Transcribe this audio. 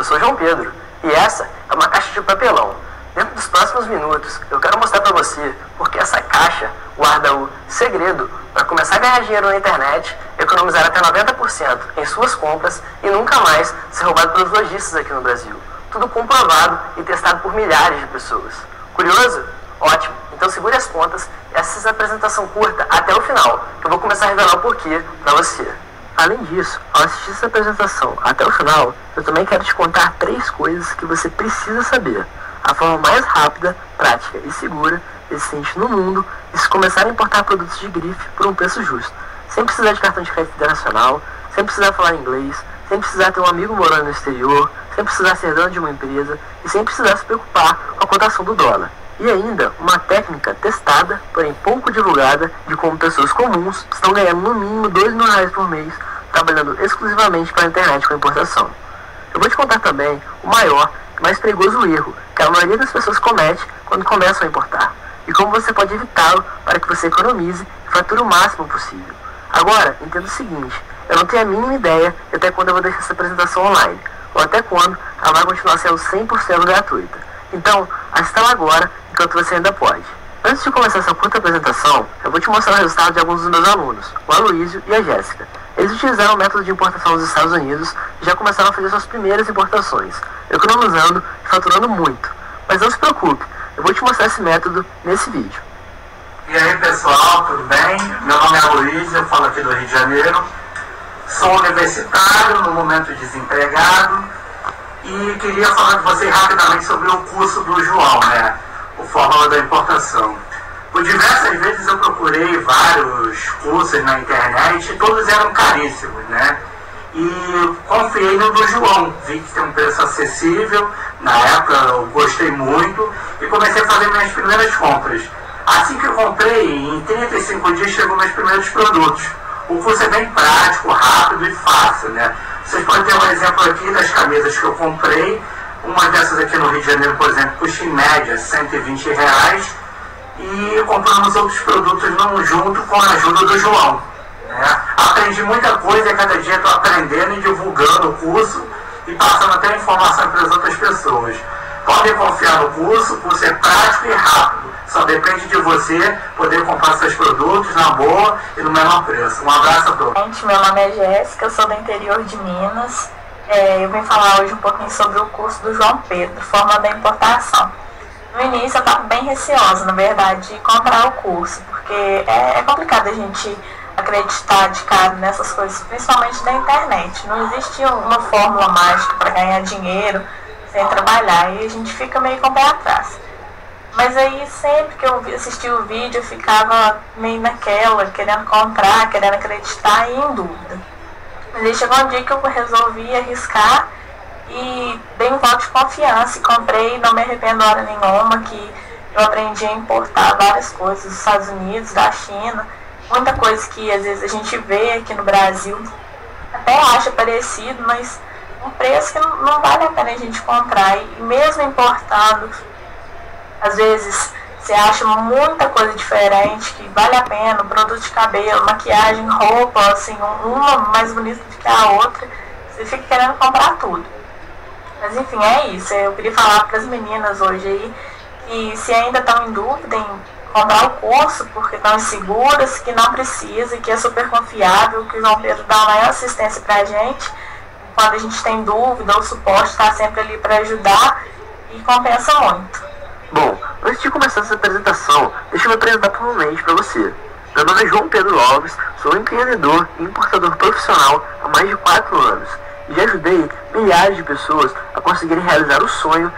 sou João Pedro e essa é uma caixa de papelão. Dentro dos próximos minutos, eu quero mostrar para você porque essa caixa guarda o segredo para começar a ganhar dinheiro na internet, economizar até 90% em suas compras e nunca mais ser roubado pelos lojistas aqui no Brasil. Tudo comprovado e testado por milhares de pessoas. Curioso? Ótimo! Então segure as pontas e assista a apresentação curta até o final, que eu vou começar a revelar o porquê para você. Além disso, ao assistir essa apresentação até o final, eu também quero te contar 3 coisas que você precisa saber. A forma mais rápida, prática e segura existente no mundo de se começar a importar produtos de grife por um preço justo, sem precisar de cartão de crédito internacional, sem precisar falar inglês, sem precisar ter um amigo morando no exterior, sem precisar ser dono de uma empresa e sem precisar se preocupar com a cotação do dólar. E ainda, uma técnica testada, porém pouco divulgada, de como pessoas comuns estão ganhando no mínimo R$2.000 por mês, trabalhando exclusivamente para a internet com importação. Eu vou te contar também o maior e mais perigoso erro que a maioria das pessoas comete quando começam a importar, e como você pode evitá-lo para que você economize e fature o máximo possível. Agora, entenda o seguinte, eu não tenho a mínima ideia de até quando eu vou deixar essa apresentação online, ou até quando ela vai continuar sendo 100% gratuita. Então, assista ela agora, enquanto você ainda pode. Antes de começar essa curta apresentação, eu vou te mostrar o resultado de alguns dos meus alunos, o Aloísio e a Jéssica. Eles utilizaram o método de importação dos Estados Unidos e já começaram a fazer suas primeiras importações, economizando e faturando muito. Mas não se preocupe, eu vou te mostrar esse método nesse vídeo. E aí pessoal, tudo bem? Meu nome é Aloísio, eu falo aqui do Rio de Janeiro. Sou universitário, no momento desempregado, e queria falar com vocês rapidamente sobre o curso do João, né? O Fórmula da Importação. Por diversas vezes eu procurei vários cursos na internet e todos eram caríssimos, né? E confiei no do João, vi que tem um preço acessível, na época eu gostei muito e comecei a fazer minhas primeiras compras. Assim que eu comprei, em 35 dias chegou meus primeiros produtos. O curso é bem prático, rápido e fácil, né? Vocês podem ter um exemplo aqui das camisas que eu comprei. Uma dessas aqui no Rio de Janeiro, por exemplo, custa em média R$120. E compramos outros produtos junto com a ajuda do João. Né? Aprendi muita coisa e cada dia estou aprendendo e divulgando o curso e passando até informação para as outras pessoas. Podem confiar no curso, o curso é prático e rápido. Só depende de você poder comprar seus produtos na boa e no menor preço. Um abraço a todos. Gente, meu nome é Jéssica, eu sou do interior de Minas. Eu vim falar hoje um pouquinho sobre o curso do João Pedro, Fórmula da Importação. No início eu estava bem receosa, na verdade, de comprar o curso, porque é complicado a gente acreditar de cara nessas coisas, principalmente na internet. Não existe uma fórmula mágica para ganhar dinheiro sem trabalhar, e a gente fica meio com o pé atrás. Mas aí sempre que eu assistia o vídeo eu ficava meio naquela, querendo comprar, querendo acreditar e em dúvida. Mas aí chegou um dia que eu resolvi arriscar e dei um voto de confiança e comprei, não me arrependo hora nenhuma, que eu aprendi a importar várias coisas dos Estados Unidos, da China, muita coisa que às vezes a gente vê aqui no Brasil, até acha parecido, mas um preço que não vale a pena a gente comprar. E mesmo importando, às vezes você acha muita coisa diferente que vale a pena, produto de cabelo, maquiagem, roupa, assim, uma mais bonita do que a outra, você fica querendo comprar tudo. Mas enfim, é isso. Eu queria falar para as meninas hoje aí que se ainda estão em dúvida em comprar o curso porque estão inseguras, que não precisa, que é super confiável, que o João Pedro dá a maior assistência para a gente. Quando a gente tem dúvida, o suporte está sempre ali para ajudar e compensa muito. Bom, antes de começar essa apresentação, deixa eu me apresentar formalmente para você. Meu nome é João Pedro Alves, sou empreendedor e importador profissional há mais de 4 anos e já ajudei milhares de pessoas a conseguirem realizar o sonho